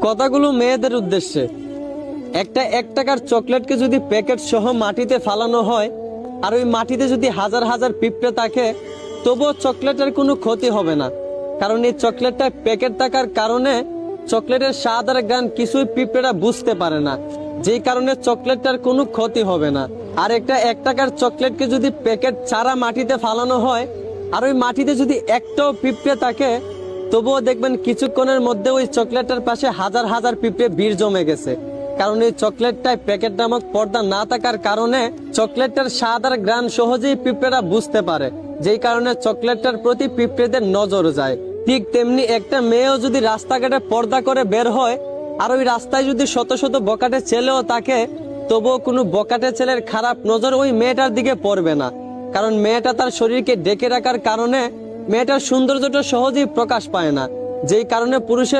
কথাগুলো মেয়েদের উদ্দেশ্যে। একটা 1 টাকার চকলেটকে যদি প্যাকেট সহ মাটিতে ফালানো হয়, আর ওই মাটিতে যদি হাজার হাজার পিঁপড়ে থাকে, তবুও চকলেটের কোনো ক্ষতি হবে না। কারণ এই চকলেটটা প্যাকেট থাকার কারণে চকলেটের স্বাদ আর গান কিছুই পিঁপড়েরা বুঝতে পারে না, যেই কারণে চকলেটটার কোনো ক্ষতি হবে না। আর একটা 1 টাকার চকলেটকে যদি প্যাকেট ছাড়া মাটিতে ফালানো হয়, আর ওই মাটিতে যদি একটাও পিঁপড়ে থাকে, তবুও দেখবেন কিছুক্ষণের মধ্যে ওই চকলেটের পাশে হাজার হাজার পিঁপড়ে ভিড় জমে গেছে। কারণ এই চকলেটটায় প্যাকেট নামক পর্দা না থাকার কারণে চকলেটটার স্বাদ আর ঘ্রাণ সহজেই পিঁপড়েরা বুঝতে পারে, যেই কারণে চকলেটটার প্রতি পিঁপড়েদের নজর যায়। ঠিক তেমনি একটা মেয়েও যদি রাস্তাঘাটে পর্দা করে বের হয়, আর ওই রাস্তায় যদি শত শত বকাটে ছেলেও থাকে, তবুও কোনো বকাটে ছেলের খারাপ নজর ওই মেয়েটার দিকে পড়বে না। কারণ মেয়েটা তার শরীরকে ঢেকে রাখার কারণে মেয়েটার সৌন্দর্যটা সহজেই প্রকাশ পায় না, যেই কারণে পুরুষের